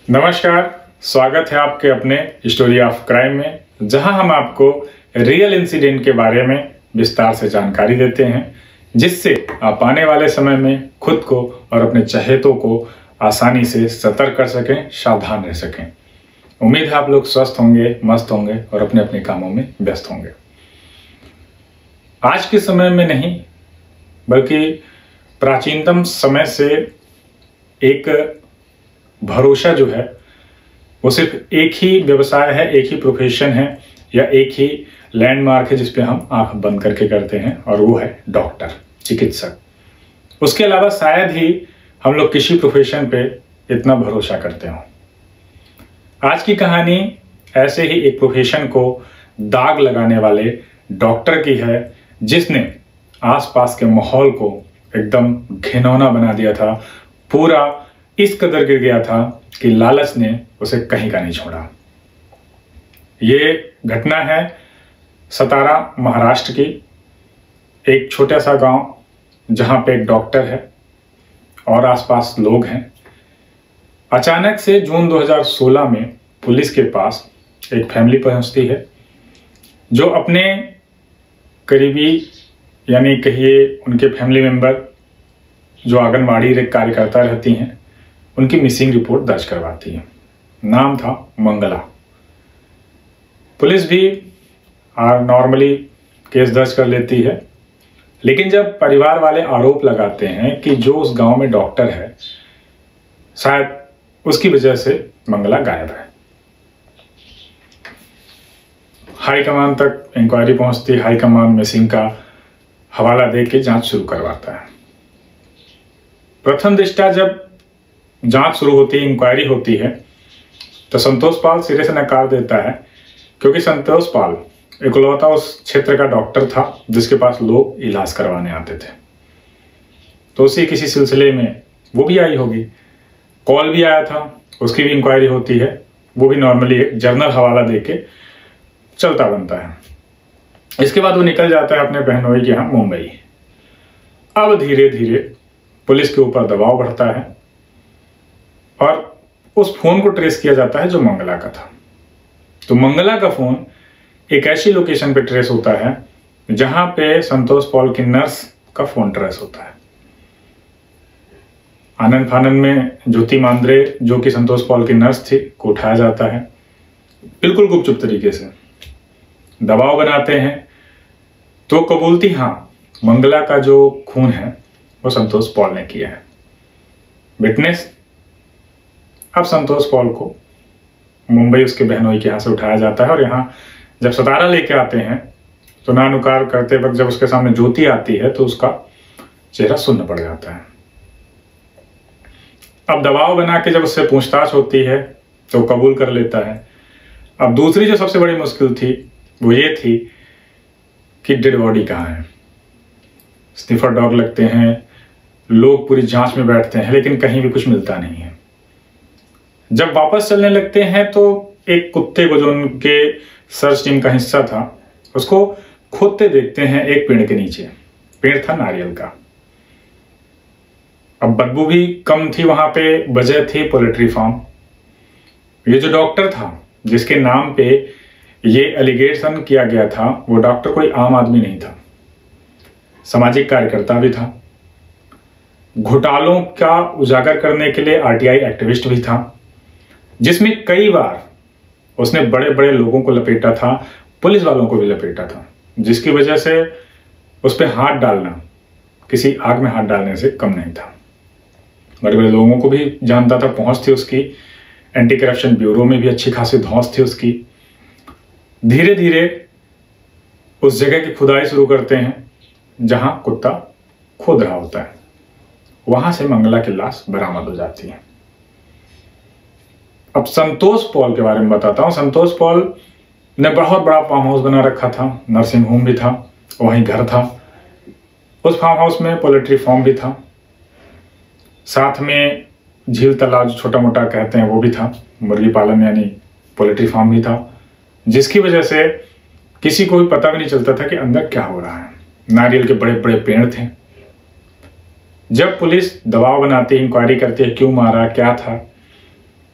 नमस्कार, स्वागत है आपके अपने स्टोरी ऑफ क्राइम में, जहां हम आपको रियल इंसिडेंट के बारे में विस्तार से जानकारी देते हैं, जिससे आप आने वाले समय में खुद को और अपने चहेतों को आसानी से सतर्क कर सकें, सावधान रह सकें। उम्मीद है आप लोग स्वस्थ होंगे, मस्त होंगे और अपने अपने कामों में व्यस्त होंगे। आज के समय में नहीं बल्कि प्राचीनतम समय से एक भरोसा जो है वो सिर्फ एक ही व्यवसाय है, एक ही प्रोफेशन है या एक ही लैंडमार्क है जिस पे हम आंख बंद करके करते हैं, और वो है डॉक्टर, चिकित्सक। उसके अलावा शायद ही हम लोग किसी प्रोफेशन पे इतना भरोसा करते हो। आज की कहानी ऐसे ही एक प्रोफेशन को दाग लगाने वाले डॉक्टर की है, जिसने आसपास के माहौल को एकदम घिनौना बना दिया था। पूरा इस कदर गिर गया था कि लालच ने उसे कहीं का नहीं छोड़ा। ये घटना है सतारा, महाराष्ट्र की एक छोटा सा गांव, जहां पे एक डॉक्टर है और आसपास लोग हैं। अचानक से जून 2016 में पुलिस के पास एक फैमिली पहुंचती है जो अपने करीबी, यानी कहिए उनके फैमिली मेंबर जो आंगनबाड़ी कार्यकर्ता रहती हैं, उनकी मिसिंग रिपोर्ट दर्ज करवाती है। नाम था मंगला। पुलिस भी नॉर्मली केस दर्ज कर लेती है, लेकिन जब परिवार वाले आरोप लगाते हैं कि जो उस गांव में डॉक्टर है, शायद उसकी वजह से मंगला गायब है। हाई कमान तक इंक्वायरी पहुंचती। हाई कमान मिसिंग का हवाला दे के जांच शुरू करवाता है। प्रथम दृष्टया जब जांच शुरू होती है, इंक्वायरी होती है, तो संतोष पाल सिरे से नकार देता है, क्योंकि संतोष पाल इकलौता उस क्षेत्र का डॉक्टर था जिसके पास लोग इलाज करवाने आते थे। तो उसी किसी सिलसिले में वो भी आई होगी, कॉल भी आया था, उसकी भी इंक्वायरी होती है। वो भी नॉर्मली एक जर्नल हवाला देके चलता बनता है। इसके बाद वो निकल जाता है अपने बहनोई के यहाँ मुंबई। अब धीरे धीरे पुलिस के ऊपर दबाव बढ़ता है और उस फोन को ट्रेस किया जाता है जो मंगला का था। तो मंगला का फोन एक ऐसी लोकेशन पे ट्रेस होता है जहां पे संतोष पॉल की नर्स का फोन ट्रेस होता है। आनंद फानंद में ज्योति मांद्रे, जो कि संतोष पॉल की नर्स थी, को उठाया जाता है बिल्कुल गुपचुप तरीके से। दबाव बनाते हैं तो कबूलती, हाँ, मंगला का जो खून है वो संतोष पॉल ने किया है। विटनेस। अब संतोष पॉल को मुंबई उसके बहनोई के यहाँ से उठाया जाता है और यहाँ जब सतारा लेके आते हैं तो नानुकार करते वक्त जब उसके सामने ज्योति आती है तो उसका चेहरा सुन्न पड़ जाता है। अब दबाव बना के जब उससे पूछताछ होती है तो कबूल कर लेता है। अब दूसरी जो सबसे बड़ी मुश्किल थी वो ये थी कि डेड बॉडी कहाँ है। स्निफर डॉग लगते हैं, लोग पूरी जांच में बैठते हैं, लेकिन कहीं भी कुछ मिलता नहीं है। जब वापस चलने लगते हैं तो एक कुत्ते को, जो उनके सर्च टीम का हिस्सा था, उसको खोदते देखते हैं एक पेड़ के नीचे। पेड़ था नारियल का। अब बदबू भी कम थी वहां पे, वजह थी पोल्ट्री फार्म। ये जो डॉक्टर था जिसके नाम पे ये एलिगेशन किया गया था, वो डॉक्टर कोई आम आदमी नहीं था, सामाजिक कार्यकर्ता भी था, घोटालों का उजागर करने के लिए आरटीआई एक्टिविस्ट भी था, जिसमें कई बार उसने बड़े बड़े लोगों को लपेटा था, पुलिस वालों को भी लपेटा था, जिसकी वजह से उस पर हाथ डालना किसी आग में हाथ डालने से कम नहीं था। बड़े बड़े लोगों को भी जानता था, पहुंच थी उसकी, एंटी करप्शन ब्यूरो में भी अच्छी खासी धौंस थी उसकी। धीरे धीरे उस जगह की खुदाई शुरू करते हैं जहां कुत्ता खोद रहा होता है। वहां से मंगला की लाश बरामद हो जाती है। अब संतोष पॉल के बारे में बताता हूं। संतोष पॉल ने बहुत बड़ा फार्म हाउस बना रखा था, नर्सिंग होम भी था, वहीं घर था। उस फार्म हाउस में पोल्ट्री फार्म भी था, साथ में झील तालाब जो छोटा मोटा कहते हैं वो भी था, मुर्गी पालन यानी पोल्ट्री फार्म भी था, जिसकी वजह से किसी को भी पता भी नहीं चलता था कि अंदर क्या हो रहा है। नारियल के बड़े बड़े पेड़ थे। जब पुलिस दबाव बनाती है, इंक्वायरी करती है क्यों मारा, क्या था,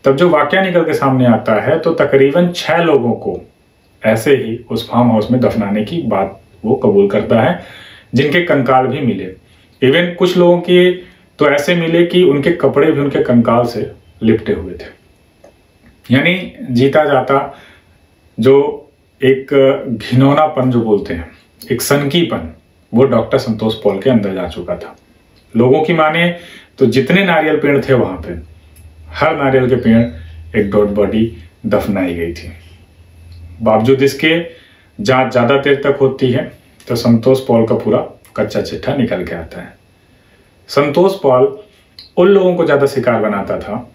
तब जो वाकया निकल के सामने आता है तो तकरीबन 6 लोगों को ऐसे ही उस फार्म हाउस में दफनाने की बात वो कबूल करता है, जिनके कंकाल भी मिले। इवन कुछ लोगों के तो ऐसे मिले कि उनके कपड़े भी उनके कंकाल से लिपटे हुए थे। यानी जीता जाता जो एक घिनौनापन जो बोलते हैं, एक सनकीपन, वो डॉक्टर संतोष पॉल के अंदर जा चुका था। लोगों की माने तो जितने नारियल पेड़ थे वहां पे, हर नारियल के पेड़ एक डेड बॉडी दफनाई गई थी। बावजूद इसके जांच ज्यादा देर तक होती है तो संतोष पॉल का पूरा कच्चा चिट्ठा निकल के आता है। संतोष पॉल उन लोगों को ज्यादा शिकार बनाता था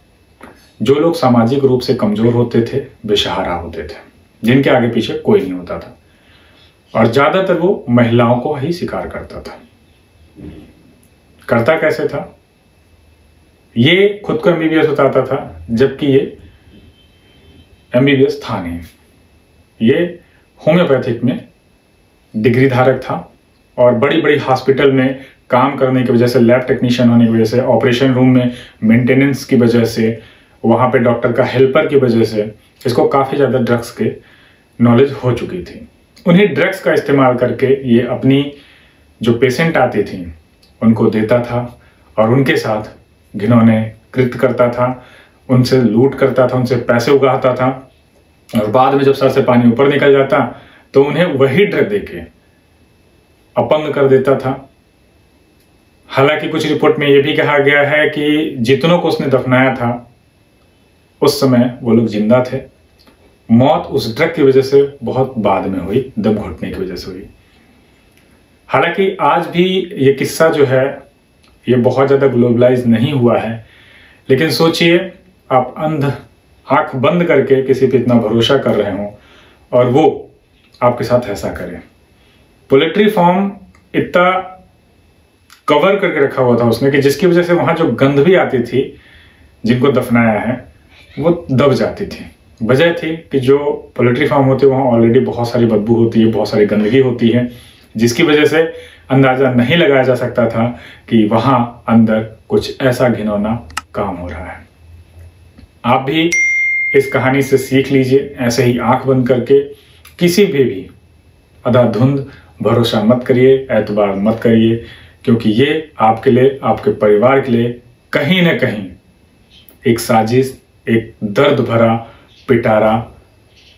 जो लोग सामाजिक रूप से कमजोर होते थे, बेसहारा होते थे, जिनके आगे पीछे कोई नहीं होता था, और ज्यादातर वो महिलाओं को ही शिकार करता था। करता कैसे था? ये खुद को एमबीबीएस बताता था, जबकि ये एमबीबीएस था नहीं। ये होम्योपैथिक में डिग्री धारक था और बड़ी बड़ी हॉस्पिटल में काम करने की वजह से, लैब टेक्नीशियन होने की वजह से, ऑपरेशन रूम में मेंटेनेंस की वजह से, वहाँ पे डॉक्टर का हेल्पर की वजह से इसको काफ़ी ज़्यादा ड्रग्स के नॉलेज हो चुकी थी। उन्हीं ड्रग्स का इस्तेमाल करके ये अपनी जो पेशेंट आती थी उनको देता था और उनके साथ घिनौने कृत्य करता था, उनसे लूट करता था, उनसे पैसे उगाता था, और बाद में जब सर से पानी ऊपर निकल जाता तो उन्हें वही ड्रग देके अपंग कर देता था। हालांकि कुछ रिपोर्ट में यह भी कहा गया है कि जितनों को उसने दफनाया था उस समय वो लोग जिंदा थे। मौत उस ड्रग की वजह से बहुत बाद में हुई, दम घुटने की वजह से हुई। हालांकि आज भी ये किस्सा जो है ये बहुत ज़्यादा ग्लोबलाइज नहीं हुआ है, लेकिन सोचिए आप आंख बंद करके किसी पे इतना भरोसा कर रहे हो और वो आपके साथ ऐसा करे। पोल्ट्री फार्म इतना कवर करके रखा हुआ था उसने कि जिसकी वजह से वहाँ जो गंध भी आती थी जिनको दफनाया है वो दब जाती थी। वजह थी कि जो पोल्ट्री फार्म होते हैं वहाँ ऑलरेडी बहुत सारी बदबू होती है, बहुत सारी गंदगी होती है, जिसकी वजह से अंदाज़ा नहीं लगाया जा सकता था कि वहाँ अंदर कुछ ऐसा घिनौना काम हो रहा है। आप भी इस कहानी से सीख लीजिए, ऐसे ही आंख बंद करके किसी भी अंधाधुंध भरोसा मत करिए, एतबार मत करिए, क्योंकि ये आपके लिए, आपके परिवार के लिए कहीं ना कहीं एक साजिश, एक दर्द भरा पिटारा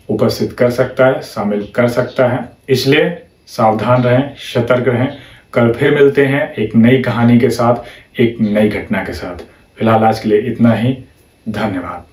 उपस्थित कर सकता है, शामिल कर सकता है। इसलिए सावधान रहें, सतर्क रहें। कल फिर मिलते हैं एक नई कहानी के साथ, एक नई घटना के साथ। फिलहाल आज के लिए इतना ही। धन्यवाद।